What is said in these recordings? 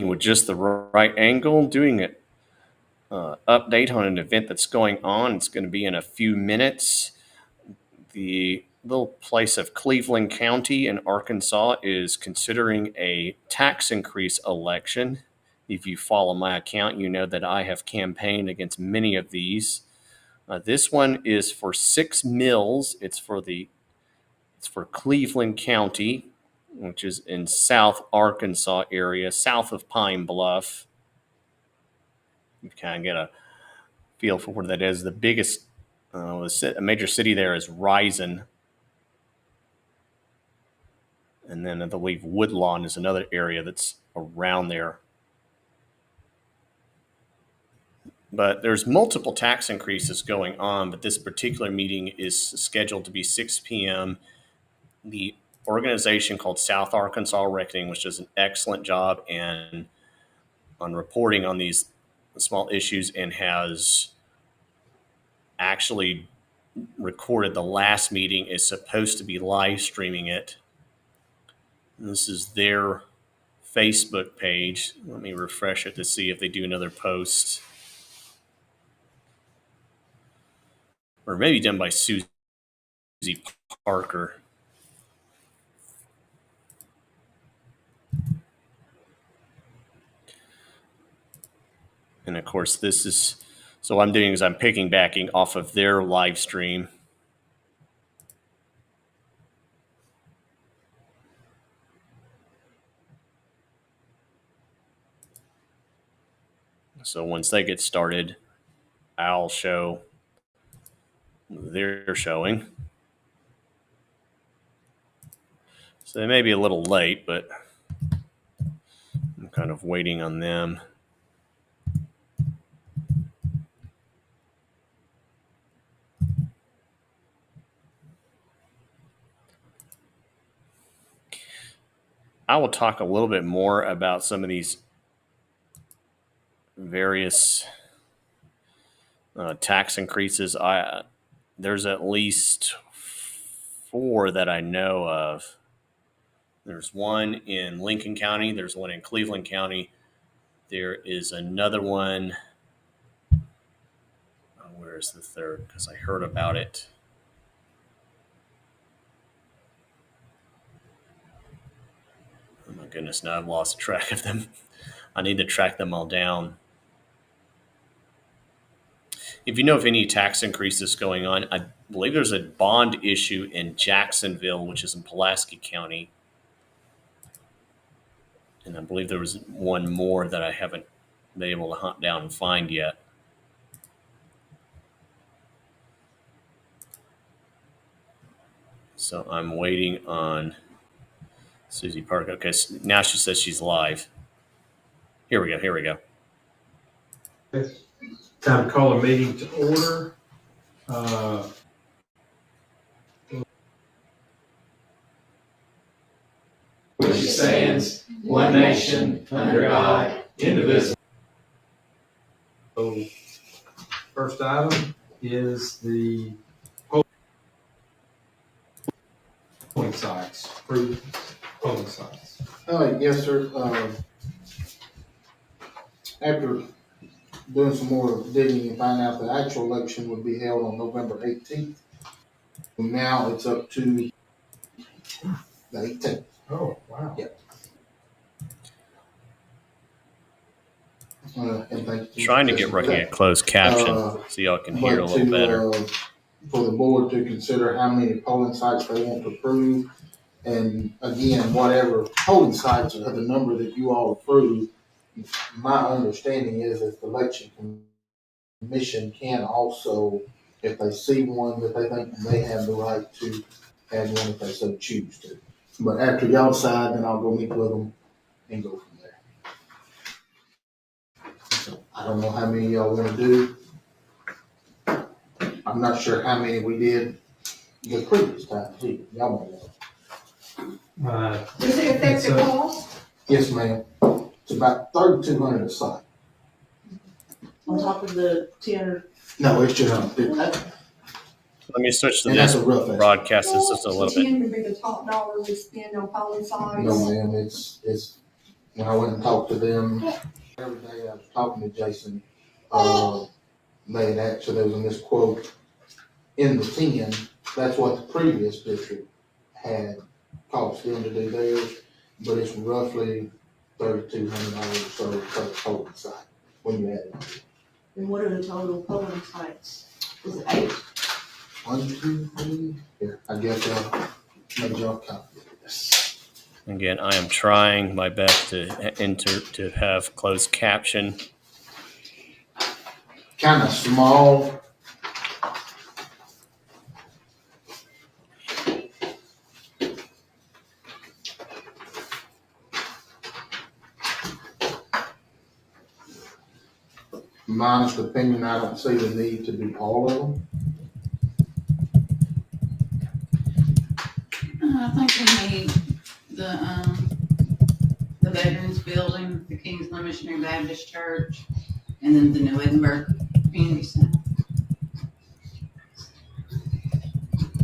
with just the right angle, doing an update on an event that's going on. It's going to be in a few minutes. The little place of Cleveland County in Arkansas is considering a tax increase election. If you follow my account, you know that I have campaigned against many of these. This one is for 6 mills. It's for Cleveland County, which is in South Arkansas area, south of Pine Bluff. You kind of get a feel for where that is. The biggest, a major city there is Rison. And then I believe Woodlawn is another area that's around there. But there's multiple tax increases going on, but this particular meeting is scheduled to be 6 p.m. The organization called South Arkansas Reckoning, which does an excellent job on reporting on these small issues and has actually recorded the last meeting, is supposed to be live streaming it. And this is their Facebook page. Let me refresh it to see if they do another post. Or maybe done by Susie Parker. And of course, this is, so what I'm doing is I'm piggybacking off of their live stream. So once they get started, I'll show they're showing. So they may be a little late, but I'm kind of waiting on them. I will talk a little bit more about some of these various tax increases. There's at least 4 that I know of. There's one in Lincoln County. There's one in Cleveland County. There is another one. Where is the third? Because I heard about it. Oh my goodness, now I've lost track of them. I need to track them all down. If you know of any tax increases going on, I believe there's a bond issue in Jacksonville, which is in Pulaski County. And I believe there was one more that I haven't been able to hunt down and find yet. So I'm waiting on Susie Parker. Okay, so now she says she's live. Here we go. Time to call a meeting to order. Which stands one nation under God, indivisible. So first item is the polling sites, approved polling sites. Yes, sir. After doing some more digging and finding out the actual election would be held on November 18th. Now it's up to the 18th. Oh, wow. Yep. And thank you. Trying to get right at closed caption so y'all can hear a little better. For the board to consider how many polling sites they want to approve. And again, whatever polling sites are the number that you all approve, my understanding is that the election commission can also, if they see one that they think they have the right to add one if they so choose to. But after y'all decide, then I'll go meet with them and go from there. So I don't know how many y'all want to do. I'm not sure how many we did the previous time too. Y'all may know. Does it affect the cost? Yes, ma'am. It's about $3,200 a site. On top of the 10? No, it's just Let me switch to and this that's a rough estimate. broadcast. This just a little bit. 10 would be the top dollar we spend on polling sites. No, ma'am, it's when I went and talked to them, every day I was talking to Jason, they had actually, there was a misquote in the 10, that's what the previous district had cost them to do theirs, but it's roughly $3,200 or so per polling site when you add it all. And what are the total polling sites? Is it 8? 1, 2, 3, here, I guess I'll make y'all a copy of this. Again, I am trying my best to have closed caption. Kind of small. My honest opinion, I don't see the need to do all of them. I think we need the Veterans Building, the Kingsland Missionary Baptist Church, and then the New Edinburgh Community Center.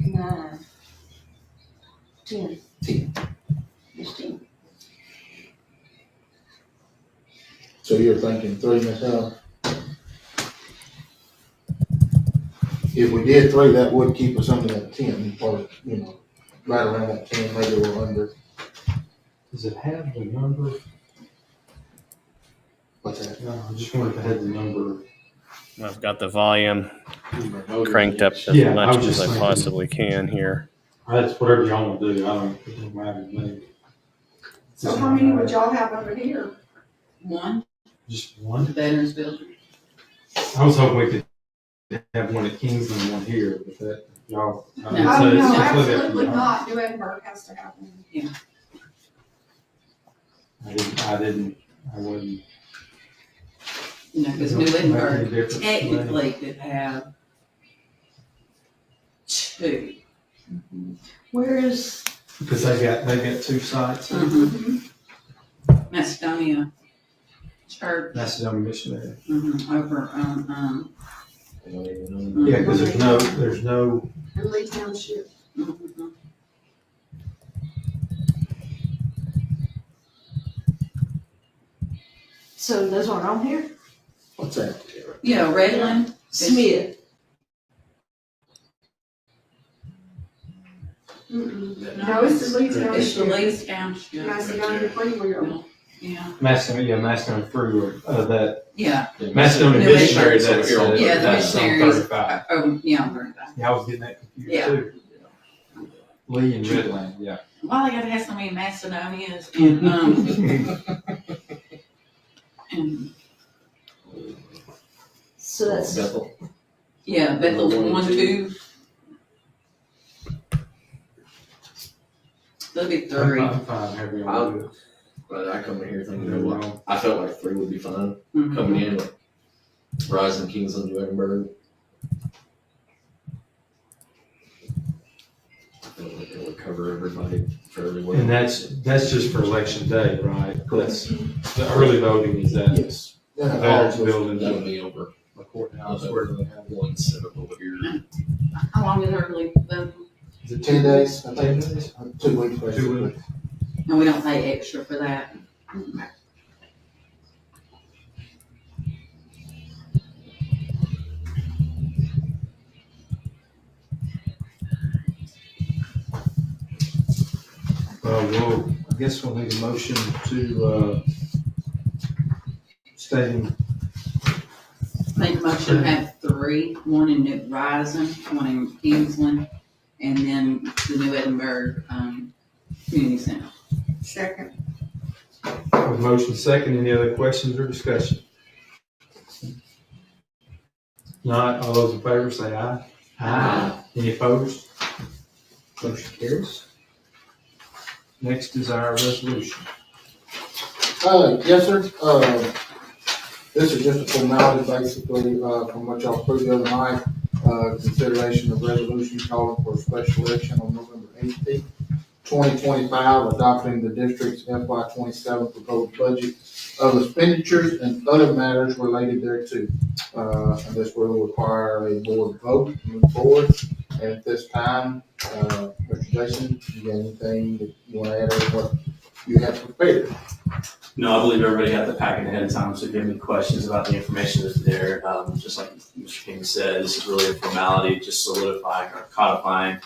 9. 10. 10. Just 10. So you're thinking 3, Ms. Helen? If we did 3, that would keep us under that 10, or, right around that 10, maybe a little under. Does it have the number? What's that? No, I just wondered if it had the number. I've got the volume cranked up as Yeah, I much was as just I thinking. possibly can here. That's whatever y'all want to do. It don't matter to me. So how many would y'all have over here? One, Just the one? Veterans Building. I was hoping we could have one at Kingsland and one here, but that, y'all. No. Oh, no, it's completely up to absolutely y'all. not. New Edinburgh has to have one. I wouldn't. Because It New don't make any Edinburgh difference to me. technically could have 2. Where is, Because they got 2 sites. Macedonia Church, Macedonia Missionary. over, Yeah, because there's no, In Lee Township. mhm. so those aren't on here? What's that? Yeah, Redland. Smith. No, it's the Lee It's the Township. Lee's Township. Macedonia Freeway. Yeah, Macedonia Freeway, that, yeah, Macedonia New Missionary, Edinburgh. that's, Yeah, the that's on missionaries. 35. Oh, yeah, very bad. Yeah, I was getting that confused Yeah. too. Lee and Redland, yeah. Why they gotta have so many Macedonias and, and, So that's, yeah, Bethel 1, 2. That'll be 3. I'm fine, however you want to do it. But I come in here thinking, you know what, I felt like 3 would be fine, Mhm. coming in with Rising Kingsland, New Edinburgh. I feel like it would cover everybody fairly well. And that's just for election day, right? That's, the early voting is at Yes. the Veterans Yeah, Building, That'll be over. the courthouse, I'll where have one set up over here. How long is early voting? is it 10 days, I 10 think. days? 2 weeks, 2 basically. weeks. And we don't pay extra for that. Well, I guess we'll need a motion to, stating, Make a motion to have 3, one in New Rising, one in Kingsland, and then the New Edinburgh, Community Center. Second. with motion second, any other questions or discussion? Not, all those in favor say aye. Aye. Any opposed? Motion carries. Next is our resolution. Yes, sir. This is just a formality, basically, from what y'all approved the other night. Consideration of resolution calling for a special election on November 18th, 2025, adopting the district's FY 27 proposed budget of expenditures and other matters related thereto. And this will require a board vote to move forward. And at this time, Mr. Jason, you got anything that you want to add or what you have prepared? No, I believe everybody got the packet ahead of time, so if you have any questions about the information that's there, just like Mr. King said, this is really a formality, just solidifying or codifying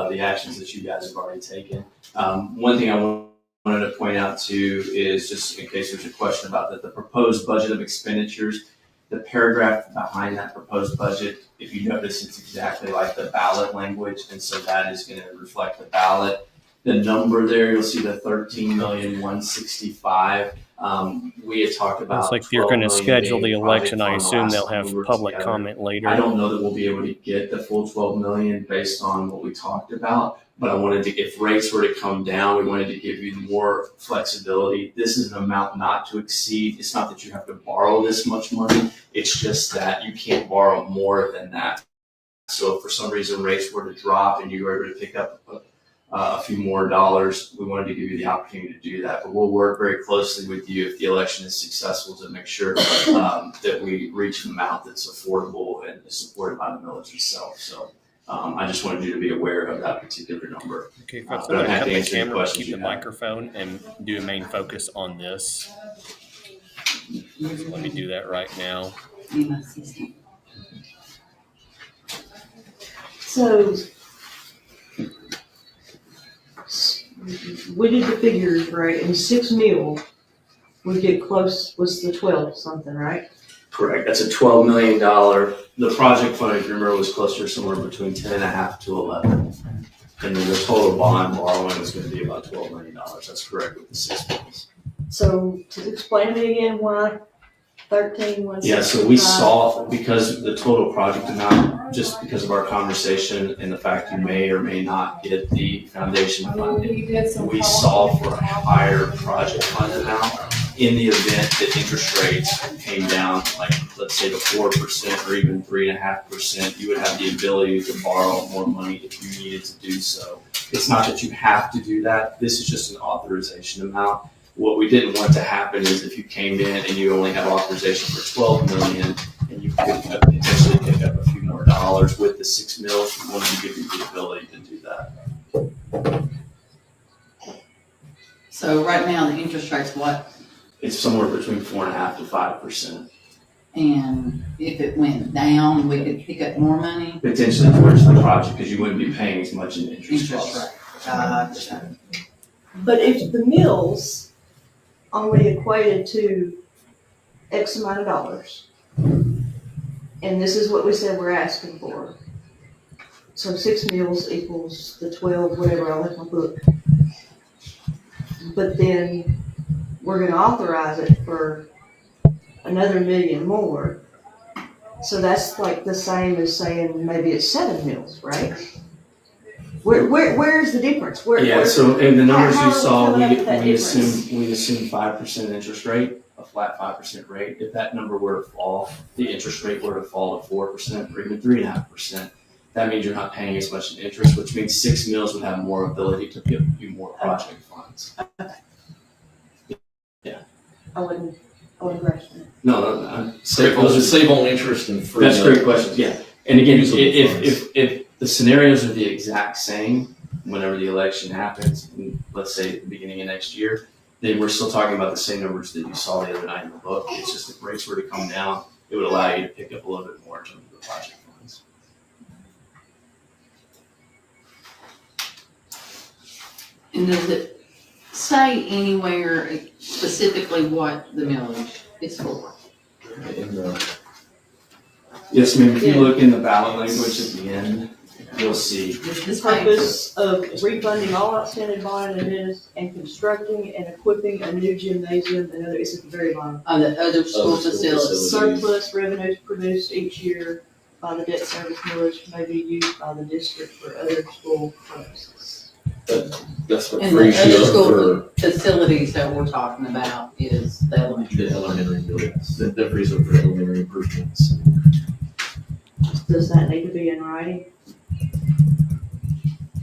the actions that you guys have already taken. One thing I wanted to point out too is, just in case there's a question about the proposed budget of expenditures, the paragraph behind that proposed budget, if you notice, it's exactly like the ballot language, and so that is going to reflect the ballot. The number there, you'll see the 13,165,000. We had talked about. It's like if you're going to 12 million schedule the being election, I project fund assume the they'll last time have we were public together. comment later. I don't know that we'll be able to get the full 12 million based on what we talked about, but I wanted to, if rates were to come down, we wanted to give you more flexibility. This is an amount not to exceed. It's not that you have to borrow this much money. It's just that you can't borrow more than that. So if for some reason rates were to drop and you were able to pick up a few more dollars, we wanted to give you the opportunity to do that. But we'll work very closely with you if the election is successful to make sure that we reach an amount that's affordable and is supported by the millage itself. So I just wanted you to be aware of that particular number. Okay, if But someone I'm happy cut to the answer any camera, questions keep you the have. microphone, and do a main focus on this. Let me do that right now. Be my assistant. So we did the figures, right, and 6 mil would get close, was the 12 something, right? Correct. That's a $12 million. The project fund, if you remember, was closer somewhere between 10.5 to 11. And then the total bond borrowing is going to be about $12 million. That's correct with the 6 months. So to explain to me again why 13 Yeah, so we saw, because the total project amount, just because of our conversation and the fact you may or may not get the foundation funding, we saw for a higher project fund amount in the event that interest rates came down, like let's say to 4% or even 3.5%, you would have the ability to borrow more money if you needed to do so. It's not that you have to do that. This is just an authorization amount. What we didn't want to happen is if you came in and you only have authorization for 12 million and you could potentially pick up a few more dollars with the 6 mil, we wanted to give you the ability to do that. So right now, the interest rate's what? It's somewhere between 4.5 to 5%. And if it went down, we could pick up more money? Potentially towards the project because you wouldn't be paying as much in interest Interest costs. rate. Gotcha. But if the mills only equated to X amount of dollars, and this is what we said we're asking for, so 6 mills equals the 12, whatever, I'll let my book. But then we're gonna authorize it for another million more. So that's like the same as saying maybe it's 7 mills, right? Where's the difference? Yeah, so in the numbers how you are we saw, coming up with that we difference? assumed 5% interest rate, a flat 5% rate. If that number were to fall, the interest rate were to fall to 4% or even 3.5%, that means you're not paying as much in interest, which means 6 mills would have more ability to give you more project funds. I wouldn't grasp it. No, Save on interest and free. That's a great question, yeah. And again, Usable if the scenarios are the exact same, whenever the election happens, let's say at the beginning of next year, then we're still talking about the same numbers that you saw the other night in the book. It's just if rates were to come down, it would allow you to pick up a little bit more in terms of the project funds. And does it say anywhere specifically what the millage is for? Yes, ma'am, if you Yeah. look in the ballot language at the end, you'll see. The purpose of refunding all outstanding bond and constructing and equipping a new gymnasium and other, it's at the very bottom. The other school school facilities. Surplus revenues produced each year by the debt service millage may be used by the district for other school purposes. That's what And frees the you other up school for facilities that we're talking about is the elementary. the elementary buildings. That frees up for elementary improvements. Does that need to be in writing?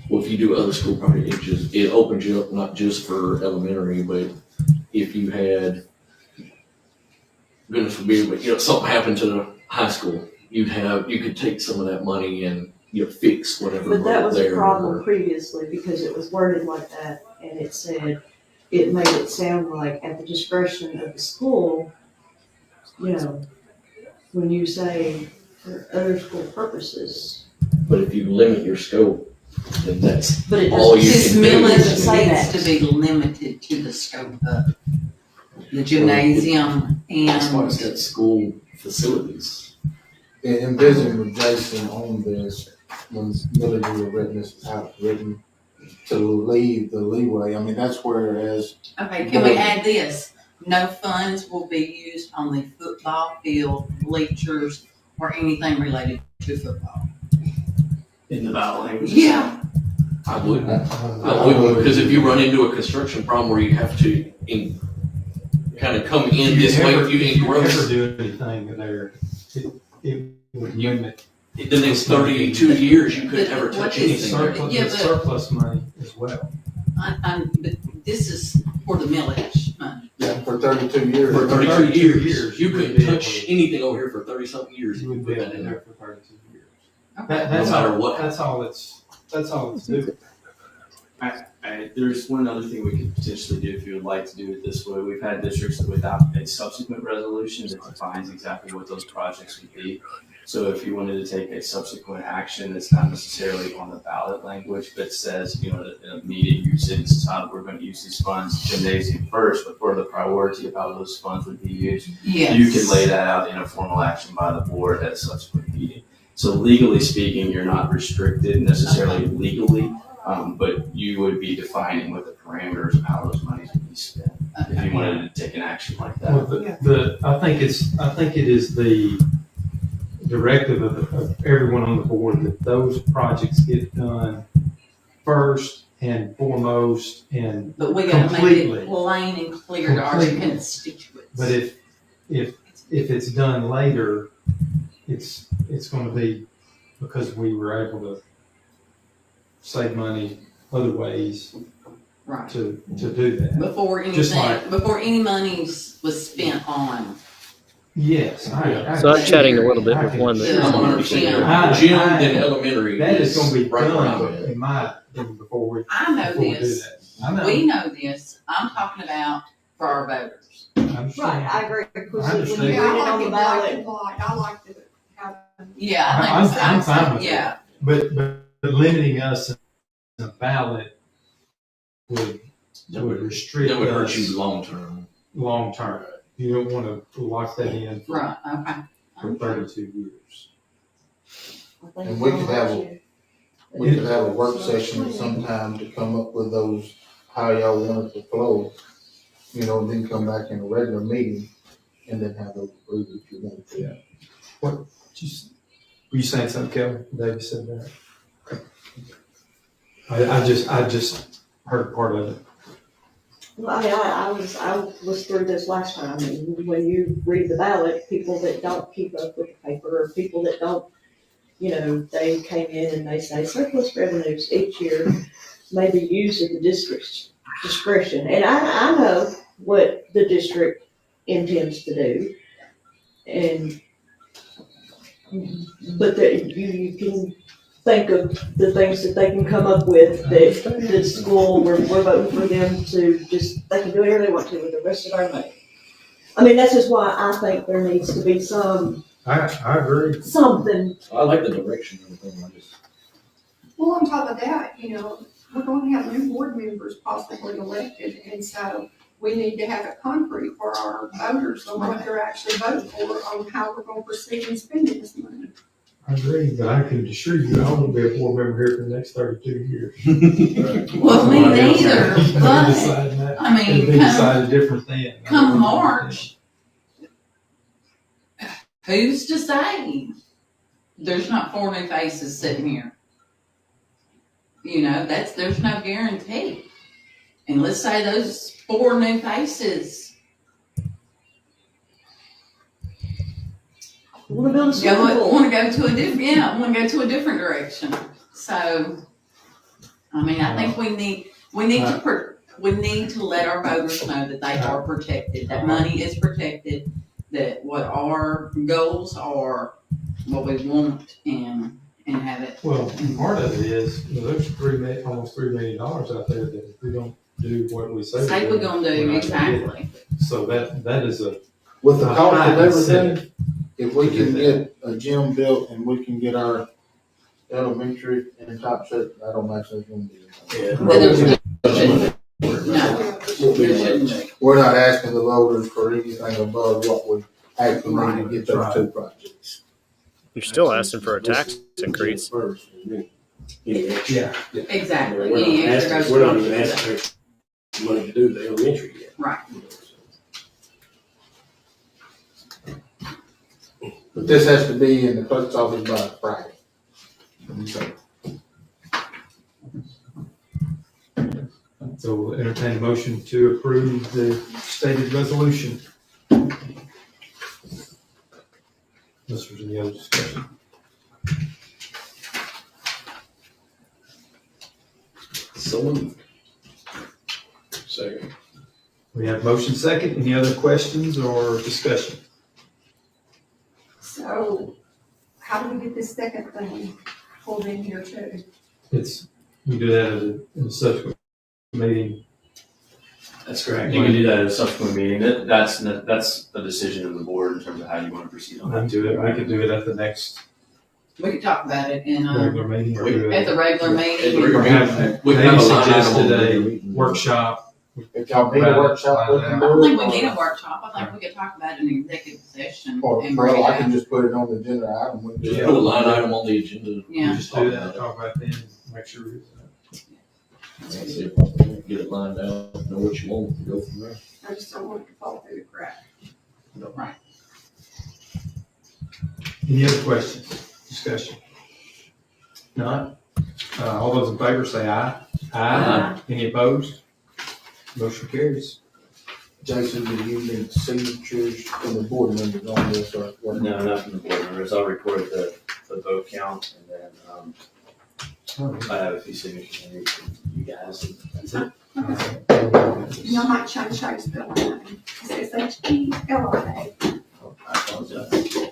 Well, if you do other school property, it opens you up not just for elementary, but if you had, goodness forbid, but something happened to the high school, you could take some of that money and fix whatever. But that was a there problem or- previously because it was worded like that and it said, it made it sound like at the discretion of the school, you know, when you say for other school purposes. But if you limit your scope, then that's But it all you doesn't, can do. it doesn't say Millage that. needs to be limited to the scope of the gymnasium That's why and, it's got school facilities. In visiting with Jason on this, when Millage was written, this is how it's written, to leave the leeway, I mean, that's whereas, okay, can we add this? No funds will be used on the football field, bleachers, or anything related to football. In the ballot language. Yeah. I wouldn't, because if you run into a construction problem where you have to kind of come in this way, if you If you ever encroach, do anything there, it would limit the next 32 years, you couldn't ever What touch is anything there. surplus, Yeah, the but- surplus money as well. But this is for the millage money. yeah, for 32 years. For 32 32 years, years, you you couldn't wouldn't be touch able to- anything over here for 30-something years. You if wouldn't put be able that to in do there. it for 32 years. Okay. That's No matter all, what. that's all it's doing. There's one other thing we could potentially do if you would like to do it this way. We've had districts that adopt a subsequent resolution that defines exactly what those projects would be. So if you wanted to take a subsequent action that's not necessarily on the ballot language, but says, in a meeting, you said, this is how we're going to use these funds, gymnasium first, but for the priority of how those funds would be used, Yes. you can lay that out in a formal action by the board at a subsequent meeting. So legally speaking, you're not restricted necessarily legally, but you would be defining what the parameters of how those monies would be spent if you wanted to take an action like Well, that. I think it is the directive of everyone on the board that those projects get done first and foremost, and But we gotta make completely. it plain and clear to our Completely. constituents. but if it's done later, it's going to be because we were able to save money other ways Right. to do that. Before Just anything, before any monies was spent on. Yes, I So I'm can- chatting a little bit I with can- one that- I'm 100%. I- Gym I- and elementary That is going to be right where I'm done at. in my before we I know before we do this, that. I know. we know this, I'm talking about for our voters. I understand. Right, I agree, because I when you understand. read Yeah, it I on like the it black ballot, and white, I like to have. Yeah, I'm fine with yeah. But limiting us in the ballot would restrict That would hurt us you long-term. long term. You don't want to lock that in for, Right, okay. for 32 years. I think And we could have a- you- We could have a work session at some time to come up with those, how y'all want it to flow, and then come back in a regular meeting and then have those approved if you want to. Were you saying something, Kelly? David said that. I just heard part of it. Well, I was through this last time, and when you read the ballot, people that don't keep up with the paper, or people that don't, they came in and they say surplus revenues each year may be used at the district's discretion, and I know what the district intends to do, but you can think of the things that they can come up with, that the school, we're voting for them to they can do whatever they want to with the rest of our money. I mean, that's just why I think there needs to be something. I agree. I like the direction of everything. Well, on top of that, we're going to have new board members possibly elected, and so we need to have it concrete for our voters on what they're actually voting for, on how we're going to proceed in spending this money. I agree, but I can assure you I won't be a board member here for the next 32 years. Well, me neither, but, Deciding that. I It'll mean, be decided different then. come March, who's to say there's not 4 new faces sitting here? There's no guarantee. And let's say those 4 new faces Want to build a swimming pool. want to go to a different direction. So, I mean, I think we need to let our voters know that they are protected, that money is protected, that what our goals are, what we want, and have it. Well, part of it is, there's almost $3 million out there that if we don't do what we say. Say we're gonna do, We're not gonna get it. exactly. So that is a, With the cost high of everything, incentive. if we can get a gym built and we can get our elementary and top set, I don't imagine it's gonna be. Then there's no, there shouldn't be. We're not asking the voters for anything above what we actually need to get those two projects. You're still asking for a tax increase. yeah. Exactly. We're Any not extra asking, goes we're not towards even that. asking for money to do the elementary yet. Right. But this has to be in the clerk's office by Friday. So we'll entertain a motion to approve the stated resolution. Unless there's any other discussion. So moved. Second. We have motion second. Any other questions or discussion? So how do we get this second thing pulled in here too? It's, we do that in a subsequent meeting. That's correct. You can do that at a subsequent meeting. That's the decision of the board in terms of how you want to proceed on We that. do it, we could do it at the next We could talk about it in, regular meeting. Or do at it- the regular At the meeting. regular or have, We can maybe have a line item suggested on a the- workshop. If y'all need a workshop, we can I do don't it. think we need a workshop. I think we could talk about it in executive session Or, and bring it well, I can out. just put it on the agenda item. We can Just do put a it. line item on the agenda. Yeah. Just do that, talk about that, and make sure. See if I can get it lined out, know what you want, and go from there. I just don't want it to fall through the cracks. Right. Any other questions, discussion? Not? All those in favor say aye. Aye. Any opposed? Motion carries. Jason, do you need signatures from the board members on this or what? No, not from the board members. I'll record the vote count and then, I have a few signatures I need from you guys. That's it. Y'all might change Shay's spelling name. It says H-E-L-I-A. I apologize.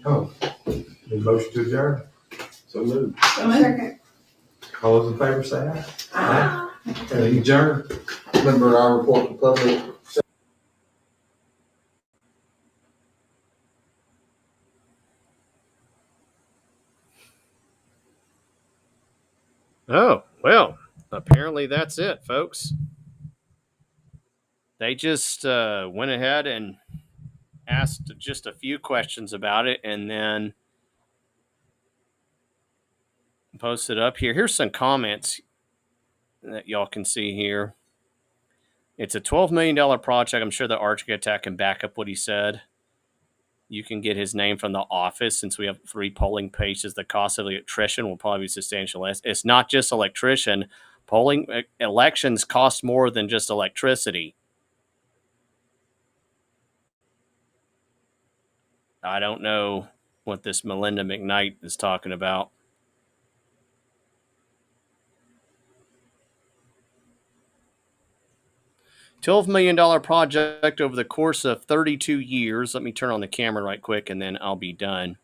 Oh, the motion to adjourn. So moved. Second. All those in favor say aye. Ah. Adjourn. Remember our report to public. Oh, well, apparently that's it, folks. They just went ahead and asked just a few questions about it and then posted up here. Here's some comments that y'all can see here. It's a $12 million project. I'm sure the architect can back up what he said. You can get his name from the office since we have 3 polling pages. The cost of the electrician will probably be substantially less. It's not just electrician. Polling elections cost more than just electricity. I don't know what this Melinda McKnight is talking about. $12 million project over the course of 32 years. Let me turn on the camera right quick and then I'll be done.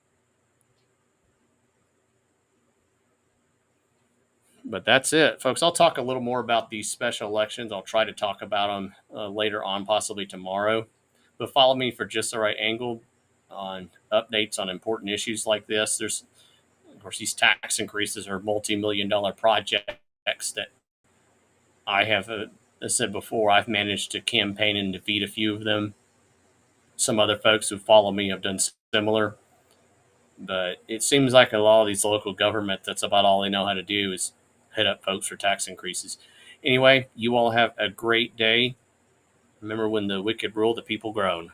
But that's it, folks. I'll talk a little more about these special elections. I'll try to talk about them later on, possibly tomorrow. But follow me for Just the Right Angle on updates on important issues like this. There's, of course, these tax increases are multi-million-dollar projects that I have said before. I've managed to campaign and defeat a few of them. Some other folks who follow me have done similar. But it seems like a lot of these local government, that's about all they know how to do is hit up folks for tax increases. Anyway, you all have a great day. Remember, when the wicked rule, the people groan.